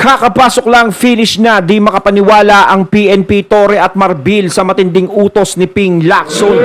Kakapasok lang, finish na, di makapaniwala ang PNP Torre at Marbil sa matinding utos ni Ping Lacson.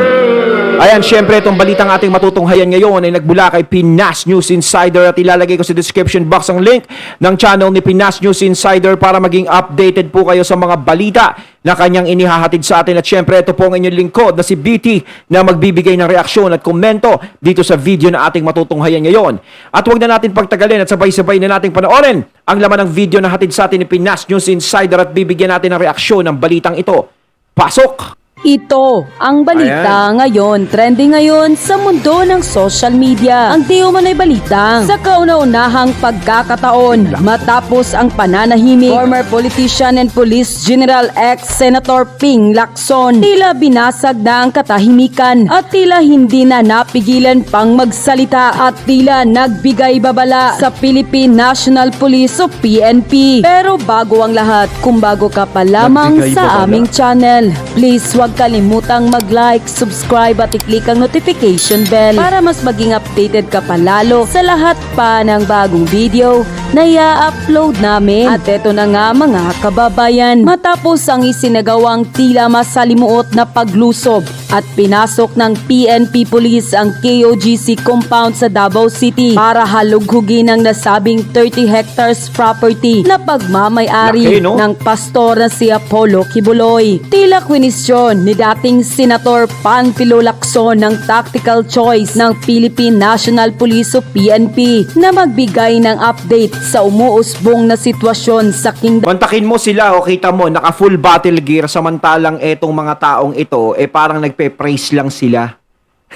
Ayan, syempre itong balitang ating matutunghayan ngayon ay nagbula kay Pinas News Insider at ilalagay ko sa description box ang link ng channel ni Pinas News Insider para maging updated po kayo sa mga balita na kanyang inihahatid sa atin. At syempre ito po ang inyong lingkod na si BT na magbibigay ng reaksyon at komento dito sa video na ating matutunghayan ngayon. At huwag na natin pagtagalin at sabay-sabay na nating panoorin ang laman ng video na hatid sa atin ni Pinas News Insider at bibigyan natin ng reaksyon ng balitang ito. Pasok! Ito ang balita ngayon. Trending ngayon sa mundo ng social media. Ang di umano'y balitang sa kauna-unahang pagkakataon matapos ang pananahimik former politician and police general ex-senator Ping Lacson. Tila binasag na ang katahimikan at tila hindi na napigilan pang magsalita at tila nagbigay babala sa Philippine National Police o PNP. Pero bago ang lahat, kung bago ka pa lamang sa aming channel, please huwag kalimutang mag-like, subscribe at i-click ang notification bell para mas maging updated ka palalo sa lahat pa ng bagong video na i-upload namin. At eto na nga mga kababayan, matapos ang isinagawang tila masalimuot na paglusob at pinasok ng PNP Police ang KOGC compound sa Davao City para halughugin ang nasabing 30 hectares property na pagmamay-ari ng pastor na si Apollo Kibuloy. Tila kwenisyon ni dating Senator Panfilo Lacson ng tactical choice ng Philippine National Police o PNP na magbigay ng update sa umuusbong na sitwasyon sa kingdom. Kontakin mo sila o kita mo naka full battle gear samantalang etong mga taong ito parang nagpe-praise lang sila.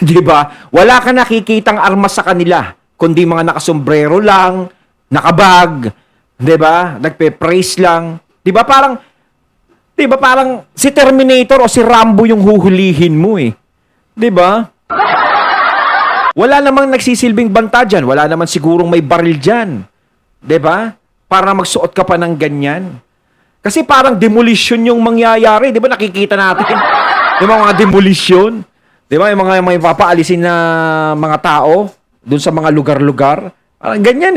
'Di ba? Wala ka nakikitang armas sa kanila kundi mga nakasombrero lang, nakabag, 'di ba? Nagpe-praise lang. 'Di ba parang si Terminator o si Rambo yung huhulihin mo 'Di ba? Wala namang nagsisilbing banta dyan. Wala naman sigurong may baril dyan. 'Di ba? Para magsuot ka pa ng ganyan. Kasi parang demolition yung mangyayari. 'Di ba nakikita natin? 'Di ba mga demolition? 'Di ba yung mga may papaalisin na mga tao doon sa mga lugar-lugar? Parang ganyan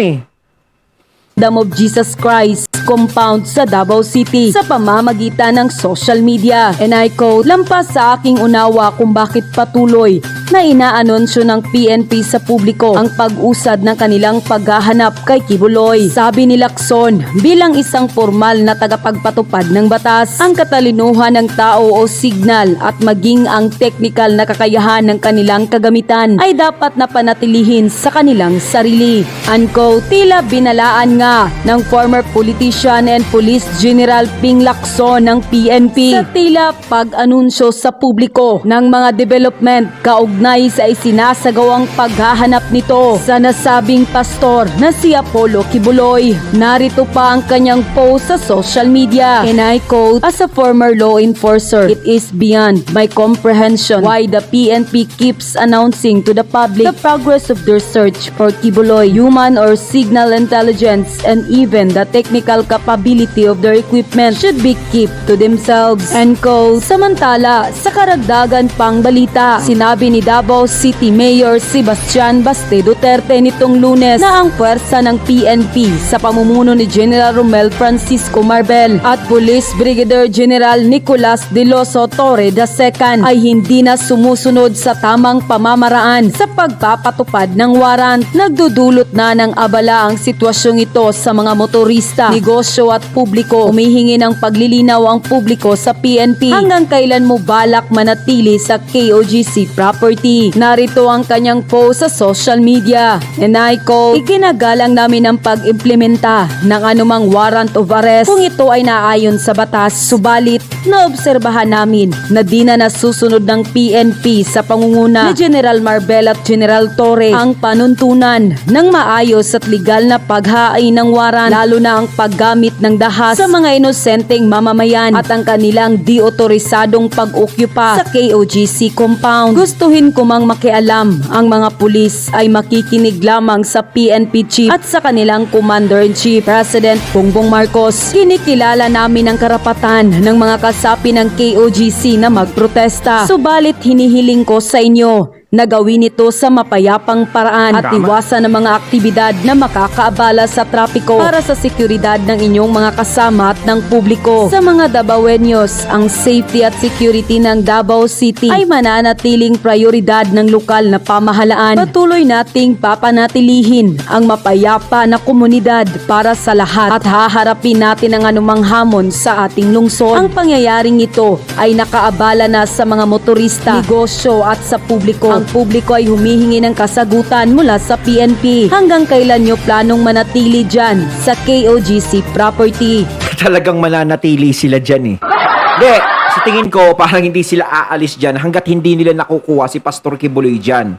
Kingdom of Jesus Christ compound sa Davao City sa pamamagitan ng social media. And I quote, lampas sa aking unawa kung bakit patuloy na inaanunsyo ng PNP sa publiko ang pag-usad ng kanilang paghahanap kay Kibuloy. Sabi ni Lacson, bilang isang formal na tagapagpatupad ng batas, ang katalinuhan ng tao o signal at maging ang technical na kakayahan ng kanilang kagamitan ay dapat na panatilihin sa kanilang sarili. Unquote, tila binalaan nga ng former politician and police general Ping Lacson ng PNP sa tila pag-anunsyo sa publiko ng mga development kaugnay sa isinasagawang paghahanap nito sa nasabing pastor na si Apollo Kibuloy. Narito pa ang kanyang post sa social media. And I quote, as a former law enforcer, it is beyond my comprehension why the PNP keeps announcing to the public the progress of their search for Kibuloy, human or signal intelligence, and even the technical capability of their equipment should be kept to themselves. End quote. Samantala, sa karagdagan pang balita, sinabi ni Davao City Mayor Sebastian Baste Duterte nitong Lunes na ang puwersa ng PNP sa pamumuno ni General Romel Francisco Marbel at Police Brigadier General Nicolas De Loso Torre II ay hindi na sumusunod sa tamang pamamaraan sa pagpapatupad ng warrant. Nagdudulot na ng abala ang sitwasyong ito sa mga motorista, negosyo at publiko. Humihingi ng paglilinaw ang publiko sa PNP hanggang kailan mo balak manatili sa KOGC property. Narito ang kanyang post sa social media. And I quote, iginagalang namin ang pag-implementa ng anumang warrant of arrest kung ito ay naayon sa batas. Subalit, naobserbahan namin na di na nasusunod ng PNP sa pangunguna ni General Marbel at General Torre ang panuntunan ng maayos at legal na paghain ng warrant, lalo na ang paggamit ng dahas sa mga inosenteng mamamayan at ang kanilang di-otorisadong pag-occupy sa KOGC compound. Gustuhin ko mang makialam, ang mga pulis ay makikinig lamang sa PNP chief at sa kanilang Commander-in-Chief, President Bongbong Marcos. Kinikilala namin ang karapatan ng mga kasapi ng KOGC na magprotesta. Subalit hinihiling ko sa inyo na gawin ito sa mapayapang paraan at Tama. iwasan ang mga aktibidad na makakaabala sa trapiko para sa seguridad ng inyong mga kasama at ng publiko. Sa mga Dabawenyos, ang safety at security ng Davao City ay mananatiling prioridad ng lokal na pamahalaan. Patuloy nating papanatilihin ang mapayapa na komunidad para sa lahat at haharapin natin ang anumang hamon sa ating lungsod. Ang pangyayaring ito ay nakaabala na sa mga motorista, negosyo at sa publiko. Ang publiko ay humihingi ng kasagutan mula sa PNP. Hanggang kailan nyo planong manatili dyan sa KOGC property? Talagang mananatili sila dyan eh. Hindi, sa tingin ko, parang hindi sila aalis dyan hanggat hindi nila nakukuha si Pastor Kibuloy dyan.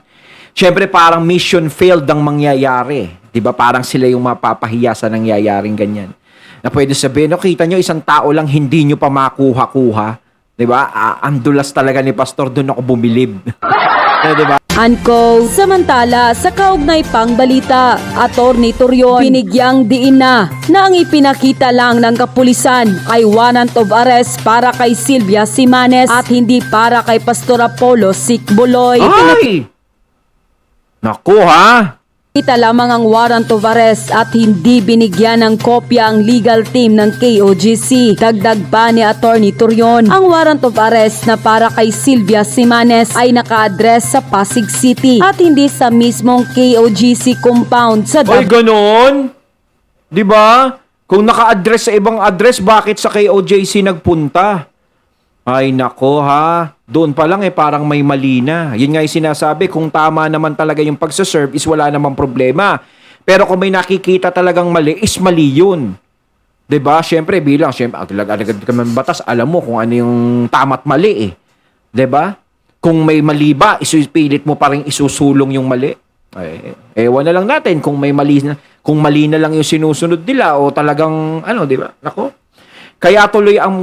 Siyempre, parang mission failed ang mangyayari. Diba? Parang sila yung mapapahiya sa nangyayaring ganyan. Na pwede sabihin, no, kita nyo, isang tao lang hindi nyo pa makuha-kuha. Diba? Ang dulas talaga ni Pastor, doon ako bumilib. Diba? Anko, samantala sa kaugnay pang balita, Attorney Torion, binigyang diin na ang ipinakita lang ng kapulisan ay warrant of arrest para kay Sylvia Simanes at hindi para kay Pastor Apollo Sikbuloy. Ay! Naku ha! Kita lamang ang warrant of arrest at hindi binigyan ng kopya ang legal team ng KOGC. Dagdag pa ni Attorney Torion, ang warrant of arrest na para kay Sylvia Simanes ay naka-address sa Pasig City at hindi sa mismong KOGC compound sa Ay, ganon? Diba? Kung naka-address sa ibang address, bakit sa KOJC nagpunta? Ay, nako ha. Doon pa lang parang may mali na. Yun nga yung sinasabi, kung tama naman talaga yung pagsaserve is wala namang problema. Pero kung may nakikita talagang mali, is mali yun. 'Di ba? Siyempre, agad ka ng batas, alam mo kung ano yung tama't mali eh. 'Di ba? Kung may mali ba, isupilit mo pa rin isusulong yung mali. Ay, ewan na lang natin kung may mali na, kung mali na lang yung sinusunod nila o talagang, 'di ba? Nako. Kaya tuloy ang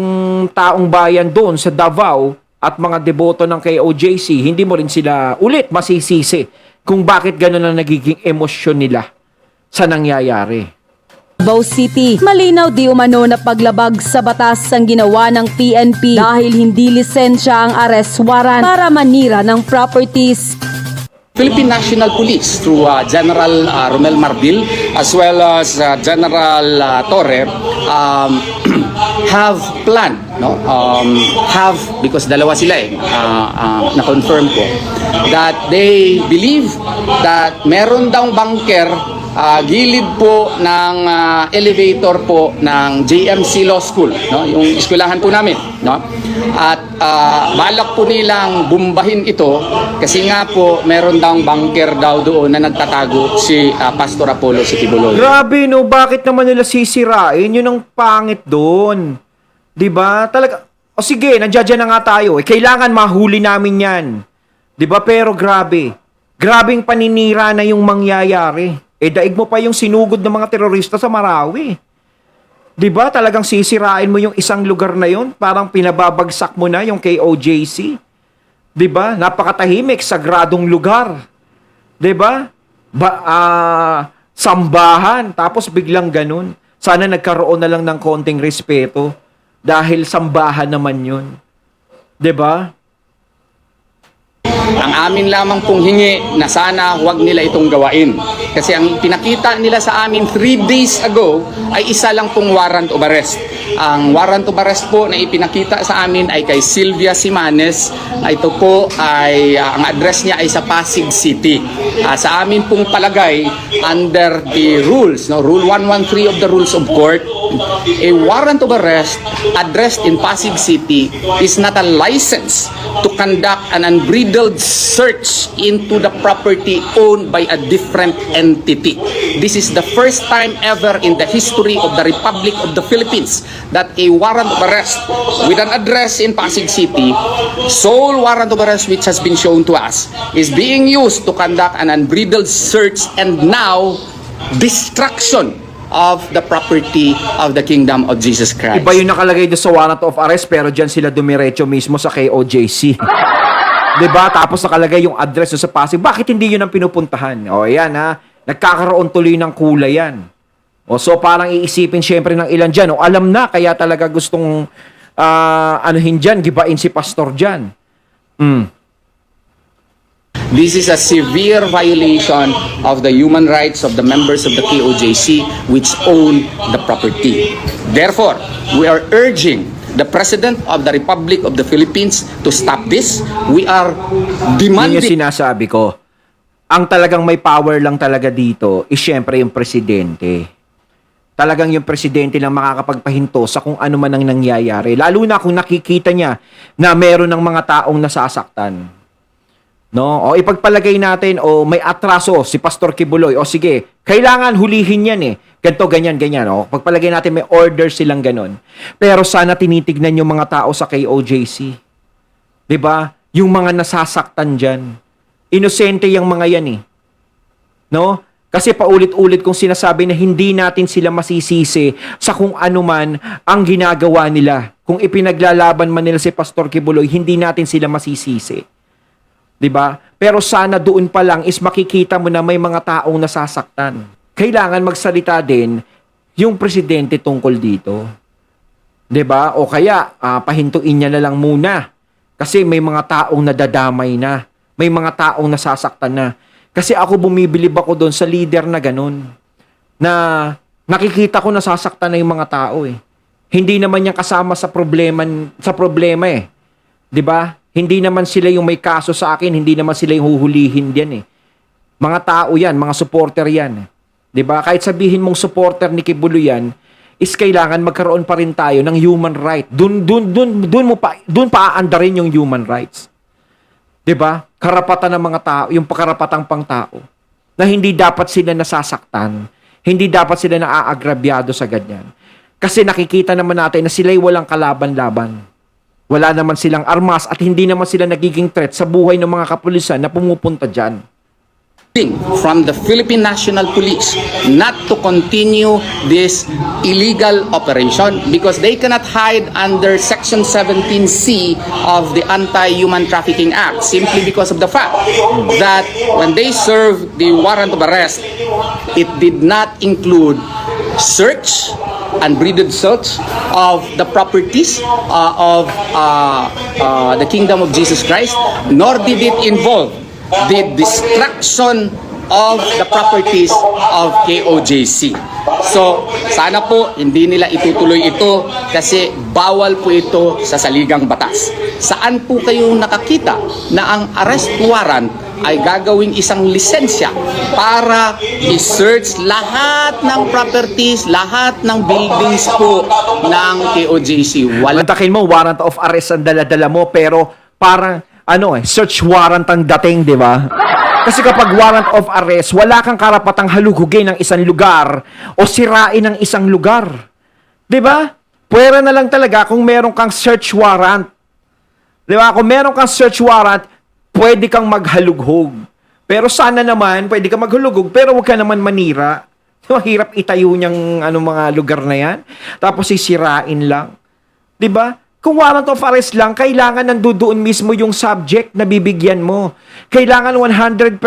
taong bayan doon sa Davao at mga deboto ng KOJC, hindi mo rin sila ulit masisisi kung bakit gano'n ang nagiging emosyon nila sa nangyayari. Davao City, malinaw di umano na paglabag sa batas ang ginawa ng PNP dahil hindi lisensya ang arrest warrant para manira ng properties. Philippine National Police through General Romel Marbil as well as General Torre have planned, because dalawa sila na-confirm ko, that they believe that meron daw bunker gilid po ng elevator po ng JMC Law School, yung eskwelahan po namin, at balak po nilang bumbahin ito kasi nga po meron daw bunker daw doon na nagtatago si Pastor Apollo Sikbuloy. Grabe no, bakit naman nila sisirain? Yun ang pangit doon. 'Di ba? Talaga, o sige, nandiyan na nga tayo. Kailangan mahuli namin yan. 'Di ba? Pero grabe. Grabing paninira na yung mangyayari. Daig mo pa yung sinugod ng mga terorista sa Marawi. 'Di ba? Talagang sisirain mo yung isang lugar na yon, parang pinababagsak mo na yung KOJC. 'Di ba? Napakatahimik, sagradong lugar. 'Di ba? Sambahan, tapos biglang ganun. Sana nagkaroon na lang ng konting respeto dahil sambahan naman 'yun. 'Di ba? Ang amin lamang pong hingi na sana huwag nila itong gawain. Kasi ang pinakita nila sa amin 3 days ago ay isa lang pong warrant of arrest. Ang warrant of arrest po na ipinakita sa amin ay kay Sylvia Simanes. Ito po ay, ang address niya ay sa Pasig City. Sa amin pong palagay, under the rules, Rule 113 of the Rules of Court, a warrant of arrest addressed in Pasig City is not a license to conduct an unbridled search into the property owned by a different entity. This is the first time ever in the history of the Republic of the Philippines that a warrant of arrest with an address in Pasig City, sole warrant of arrest which has been shown to us, is being used to conduct an unbridled search and now destruction of the property of the Kingdom of Jesus Christ. Iba yung nakalagay doon sa warrant of arrest pero dyan sila dumiretso mismo sa KOJC. 'Di ba? Tapos nakalagay yung address doon sa Pasig. Bakit hindi yun ang pinupuntahan? O yan ha, nagkakaroon tuloy ng kulay yan. O so parang iisipin syempre ng ilan dyan. O alam na, kaya talaga gustong anuhin dyan, gibain si pastor dyan. This is a severe violation of the human rights of the members of the KOJC which own the property. Therefore, we are urging the President of the Republic of the Philippines to stop this. We are Yun yung demanding sinasabi ko. Ang talagang may power lang talaga dito is syempre yung presidente. Talagang yung presidente lang makakapagpahinto sa kung ano man ang nangyayari. Lalo na kung nakikita niya na meron ng mga taong nasasaktan. No? O ipagpalagay natin, o may atraso si Pastor Kibuloy. O sige, kailangan hulihin yan eh. Ganto, ganyan, ganyan. O, pagpalagay natin may order silang ganon. Pero sana tinitignan yung mga tao sa KOJC. 'Di ba? Yung mga nasasaktan dyan. Inosente yung mga yan eh. No? Kasi paulit-ulit kong sinasabi na hindi natin sila masisisi sa kung ano man ang ginagawa nila. Kung ipinaglalaban man nila si Pastor Kibuloy, hindi natin sila masisisi. 'Di ba? Pero sana doon pa lang is makikita mo na may mga taong nasasaktan. Kailangan magsalita din yung presidente tungkol dito. 'Di ba? O kaya pahintuin niya na lang muna. Kasi may mga taong nadadamay na. May mga taong nasasaktan na. Kasi ako bumibilib ako doon sa leader na ganun. Na nakikita ko nasasaktan na yung mga tao eh. Hindi naman yan kasama sa problema eh. 'Di ba? Hindi naman sila yung may kaso sa akin, hindi naman sila yung huhulihin diyan eh. Mga tao yan, mga supporter yan. 'Di ba? Kahit sabihin mong supporter ni Kibuloy yan, is kailangan magkaroon pa rin tayo ng human right. Doon pa aandarin yung human rights. 'Di ba? Karapatan ng mga tao, yung pakarapatang pangtao na hindi dapat sila nasasaktan, hindi dapat sila naaagrabyado sa ganyan. Kasi nakikita naman natin na sila'y walang kalaban-laban. Wala naman silang armas at hindi naman sila nagiging threat sa buhay ng mga kapulisan na pumupunta dyan. from the Philippine National Police not to continue this illegal operation because they cannot hide under Section 17C of the Anti-Human Trafficking Act simply because of the fact that when they served the warrant of arrest, it did not include search, unbridled search of the properties of the Kingdom of Jesus Christ, nor did it involve the destruction of the properties of KOJC. So, sana po hindi nila itutuloy ito kasi bawal po ito sa saligang batas. Saan po kayo nakakita na ang arrest warrant ay gagawing isang lisensya para i-search lahat ng properties, lahat ng buildings po ng KOJC. Mantakin mo, warrant of arrest ang dala-dala mo, pero parang search warrant ang dating, di ba? Kasi kapag warrant of arrest, wala kang karapatang halugugin ng isang lugar o sirain ng isang lugar. Di ba? Pwera na lang talaga kung meron kang search warrant. Di ba? Kung meron kang search warrant, pwede kang maghalughog. Pero sana naman, pwede kang maghalughog, pero huwag ka naman manira. Mahirap itayo niyang mga lugar na yan. Tapos sisirain lang. Di ba? Kung warrant of arrest lang, kailangan nandudoon mismo yung subject na bibigyan mo. Kailangan 100%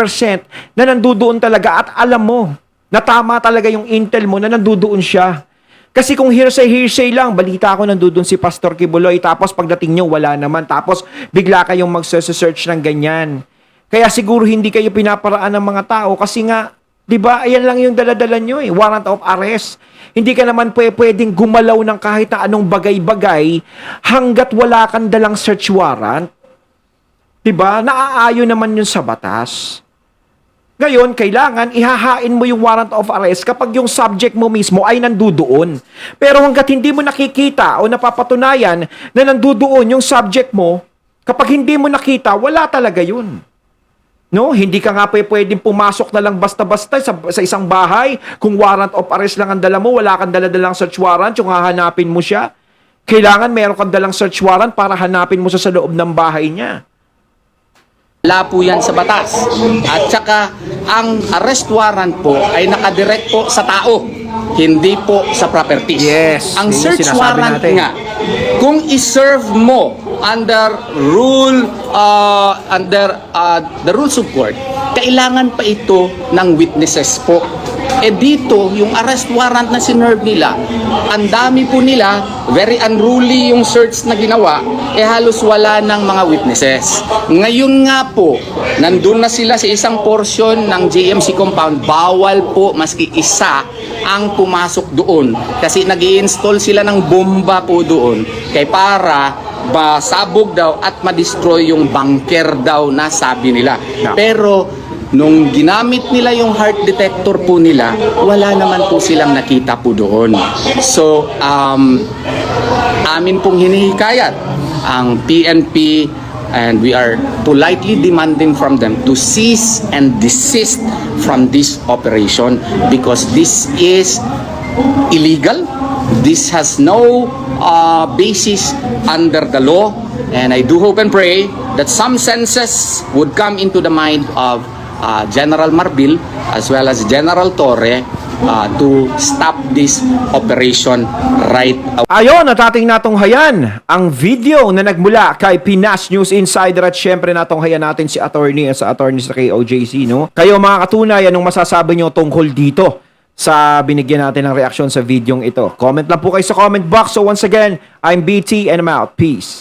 na nandudoon talaga at alam mo na tama talaga yung intel mo na nandudoon siya. Kasi kung hearsay lang, balita ko nandudoon si Pastor Kibuloy, tapos pagdating nyo, wala naman. Tapos bigla kayong magse-search ng ganyan. Kaya siguro hindi kayo pinaparaan ng mga tao kasi nga, di ba, ayan lang yung daladala nyo eh, warrant of arrest. Hindi ka naman pwedeng gumalaw ng kahit na anong bagay-bagay hanggat wala kang dalang search warrant. Diba? Naaayon naman yun sa batas. Ngayon, kailangan ihahain mo yung warrant of arrest kapag yung subject mo mismo ay nandudoon. Pero hanggat hindi mo nakikita o napapatunayan na nandudoon yung subject mo, kapag hindi mo nakita, wala talaga yun. No, hindi ka nga pwedeng pumasok na lang basta-basta sa isang bahay. Kung warrant of arrest lang ang dala mo, wala kang dala-dalang search warrant, yung hahanapin mo siya. Kailangan meron kang dalang search warrant para hanapin mo sa loob ng bahay niya. Wala po yan sa batas. At saka, ang arrest warrant po ay nakadirect po sa tao, hindi po sa properties. Yes, ang yun yung search sinasabi warrant natin. nga, kung iserve mo under the rules of court, kailangan pa ito ng witnesses po. Dito, yung arrest warrant na sinerve nila, ang dami po nila, very unruly yung search na ginawa, halos wala ng mga witnesses. Ngayon nga po, nandun na sila sa isang portion ng JMC compound, bawal po maski isa ang pumasok doon. Kasi nag-i-install sila ng bomba po doon, kay para masabog daw at ma-destroy yung bunker daw na sabi nila. Pero nung ginamit nila yung heart detector po nila, wala naman po silang nakita po doon. So, amin pong hinihikayat ang PNP, and we are politely demanding from them to cease and desist from this operation because this is illegal. This has no basis under the law, and I do hope and pray that some senses would come into the mind of General Marbil as well as General Torre to stop this operation right away. Ayon, at ating natunghayan ang video na nagmula kay Pinas News Insider, at syempre natunghayan natin si attorney sa KOJC, no? Kayo mga katunay, anong masasabi nyo tungkol dito sa binigyan natin ng reaksyon sa videong ito? Comment lang po kayo sa comment box. So once again, I'm BT and I'm out. Peace.